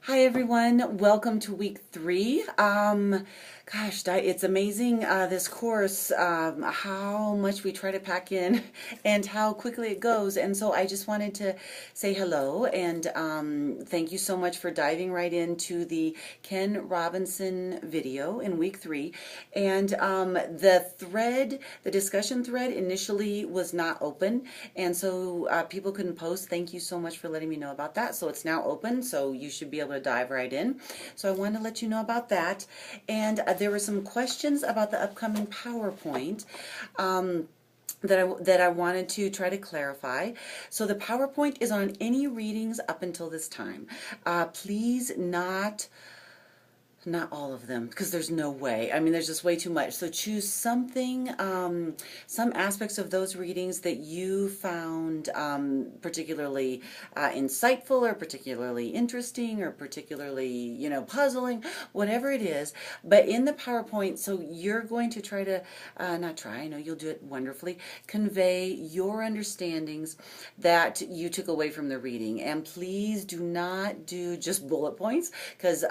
Hi everyone, welcome to week 3. It's amazing this course, how much we try to pack in and how quickly it goes. And so I just wanted to say hello and thank you so much for diving right into the Ken Robinson video in week 3. And the discussion thread initially was not open, and so people couldn't post. Thank you so much for letting me know about that. So it's now open, so you should be able to dive right in. So I wanted to let you know about that. And there were some questions about the upcoming PowerPoint. That I wanted to try to clarify. So the PowerPoint is on any readings up until this time. Please not all of them, because there's no way. I mean, there's just way too much. So choose something, some aspects of those readings that you found particularly insightful or particularly interesting or particularly, puzzling, whatever it is. But in the PowerPoint, so you're going to try to, not try, I know you'll do it wonderfully, convey your understandings that you took away from the reading. And please do not do just bullet points, because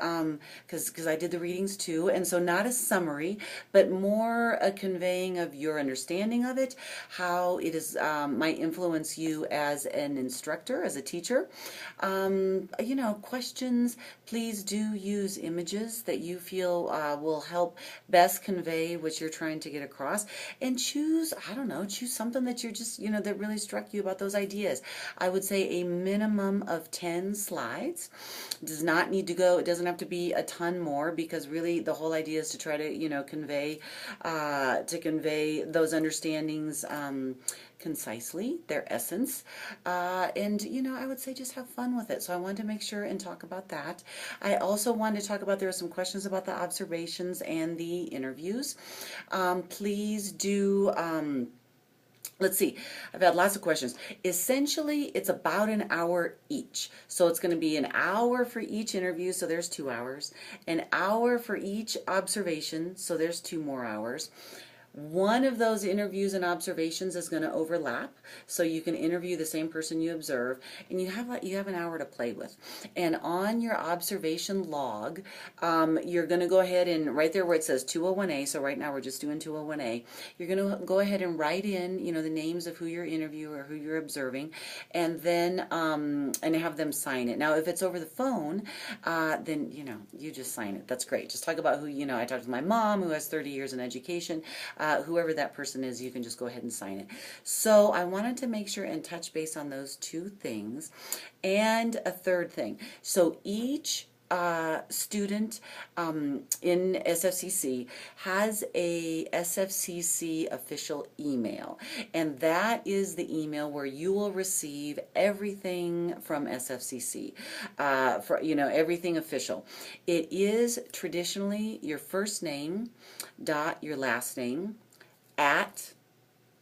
I did the readings too, and so not a summary, but more a conveying of your understanding of it, how it is might influence you as an instructor, as a teacher. Questions, please do use images that you feel will help best convey what you're trying to get across, and choose something that you're just, that really struck you about those ideas. I would say a minimum of 10 slides. It does not need to go, it doesn't have to be a ton more, because really the whole idea is to try to convey those understandings concisely, their essence, and I would say just have fun with it. So I wanted to make sure and talk about that. I also wanted to talk about, there were some questions about the observations and the interviews. Please do let's see, I've had lots of questions. Essentially, it's about an hour each. So it's going to be an hour for each interview, so there's 2 hours. An hour for each observation, so there's 2 more hours. One of those interviews and observations is going to overlap, so you can interview the same person you observe, and you have an hour to play with. And on your observation log, you're going to go ahead and right there where it says 201A, so right now we're just doing 201A, you're going to go ahead and write in, the names of who you're interviewing or who you're observing, and then and have them sign it. Now, if it's over the phone, then you just sign it. That's great. Just talk about who I talked to my mom, who has 30 years in education. Whoever that person is, you can just go ahead and sign it. So I wanted to make sure and touch base on those 2 things. And a third thing. So each student in SFCC has a SFCC official email, and that is the email where you will receive everything from SFCC, everything official. It is traditionally your first name dot your last name at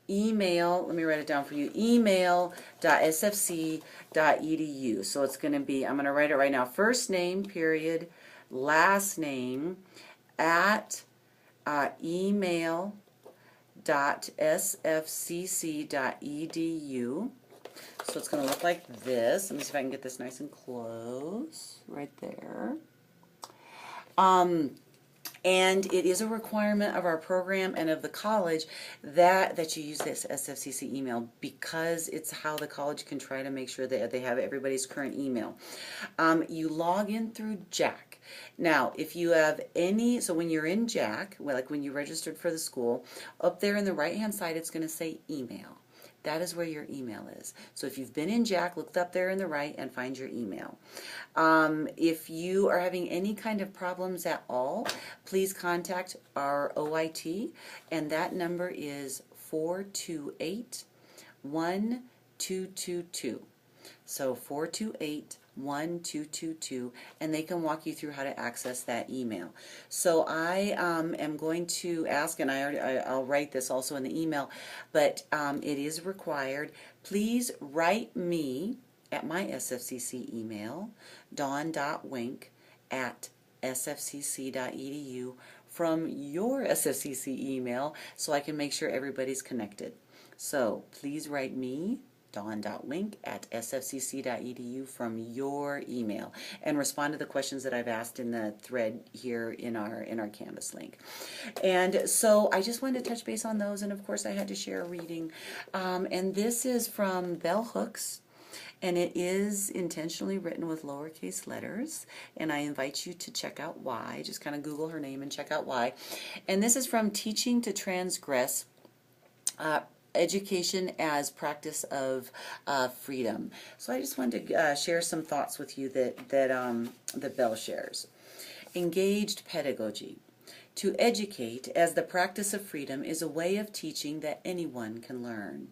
email, let me write it down for you, email.sfc.edu. So it's going to be, I'm going to write it right now, first name, period, last name, at email.sfcc.edu. So it's going to look like this. Let me see if I can get this nice and close, right there. And it is a requirement of our program and of the college that you use this SFCC email, because it's how the college can try to make sure that they have everybody's current email. You log in through Jack. Now, if you have so when you're in Jack, like when you registered for the school, up there in the right-hand side, it's going to say email. That is where your email is. So if you've been in Jack, look up there in the right and find your email. If you are having any kind of problems at all, please contact our OIT, and that number is 428-1222. So 428-1222, and they can walk you through how to access that email. So I am going to ask, and I'll write this also in the email, but it is required. Please write me at my SFCC email, dawn.wink@sfcc.edu, from your SFCC email, so I can make sure everybody's connected. So please write me dawn.wink@sfcc.edu from your email, and respond to the questions that I've asked in the thread here in our Canvas link. And so I just wanted to touch base on those, and of course I had to share a reading. And this is from Bell Hooks, and it is intentionally written with lowercase letters, and I invite you to check out why. Just kind of Google her name and check out why. And this is from Teaching to Transgress, Education as Practice of Freedom. So I just wanted to share some thoughts with you that Bell shares. Engaged pedagogy. To educate as the practice of freedom is a way of teaching that anyone can learn.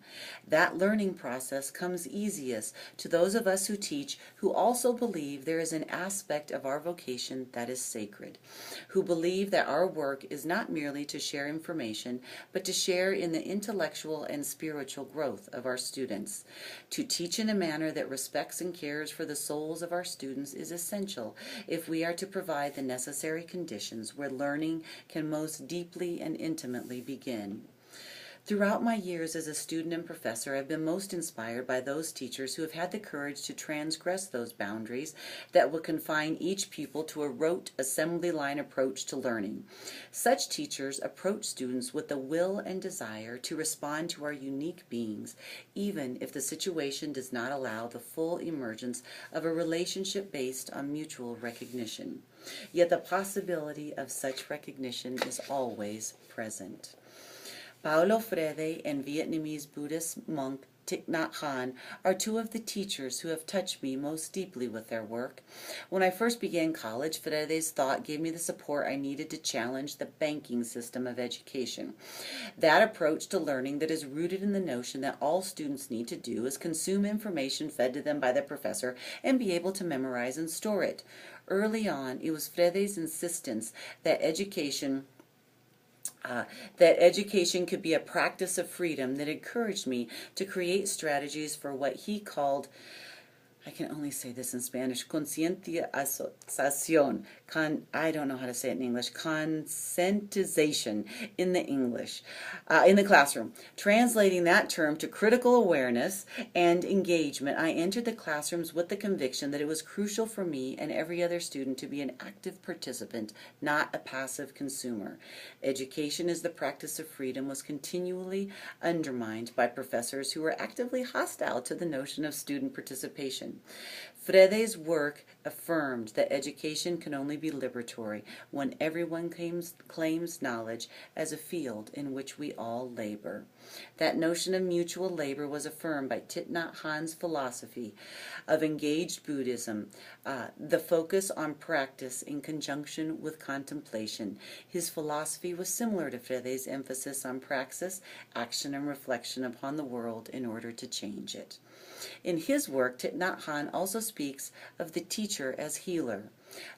That learning process comes easiest to those of us who teach who also believe there is an aspect of our vocation that is sacred, who believe that our work is not merely to share information, but to share in the intellectual and spiritual growth of our students. To teach in a manner that respects and cares for the souls of our students is essential if we are to provide the necessary conditions where learning can most deeply and intimately begin. Throughout my years as a student and professor, I've been most inspired by those teachers who have had the courage to transgress those boundaries that will confine each pupil to a rote assembly line approach to learning. Such teachers approach students with the will and desire to respond to our unique beings, even if the situation does not allow the full emergence of a relationship based on mutual recognition. Yet the possibility of such recognition is always present. Paulo Freire and Vietnamese Buddhist monk Thich Nhat Hanh are two of the teachers who have touched me most deeply with their work. When I first began college, Freire's thought gave me the support I needed to challenge the banking system of education. That approach to learning that is rooted in the notion that all students need to do is consume information fed to them by the professor and be able to memorize and store it. Early on, it was Freire's insistence that education could be a practice of freedom that encouraged me to create strategies for what he called, I can only say this in Spanish, concientización, I don't know how to say it in English, conscientization in the classroom. Translating that term to critical awareness and engagement, I entered the classrooms with the conviction that it was crucial for me and every other student to be an active participant, not a passive consumer. Education as the practice of freedom was continually undermined by professors who were actively hostile to the notion of student participation. Freire's work affirmed that education can only be liberatory when everyone claims knowledge as a field in which we all labor. That notion of mutual labor was affirmed by Thich Nhat Hanh's philosophy of engaged Buddhism, the focus on practice in conjunction with contemplation. His philosophy was similar to Freire's emphasis on praxis, action, and reflection upon the world in order to change it. In his work, Thich Nhat Hanh also speaks of the teacher as healer.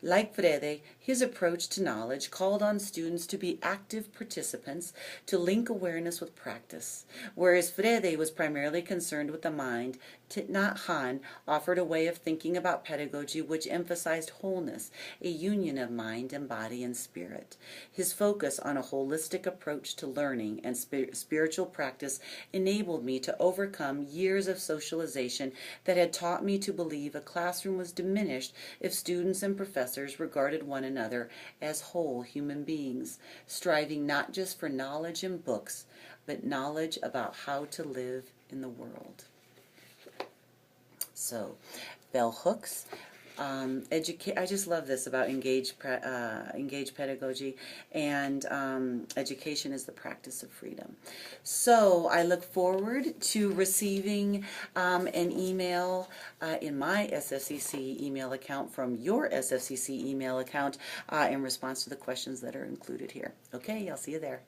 Like Freire, his approach to knowledge called on students to be active participants to link awareness with practice. Whereas Freire was primarily concerned with the mind, Thich Nhat Hanh offered a way of thinking about pedagogy which emphasized wholeness, a union of mind and body and spirit. His focus on a holistic approach to learning and spiritual practice enabled me to overcome years of socialization that had taught me to believe a classroom was diminished if students and professors regarded one another as whole human beings, striving not just for knowledge in books, but knowledge about how to live in the world. So, bell hooks. I just love this about engaged pedagogy, and education is the practice of freedom. So I look forward to receiving an email in my SFCC email account from your SFCC email account in response to the questions that are included here. Okay, I'll see you there.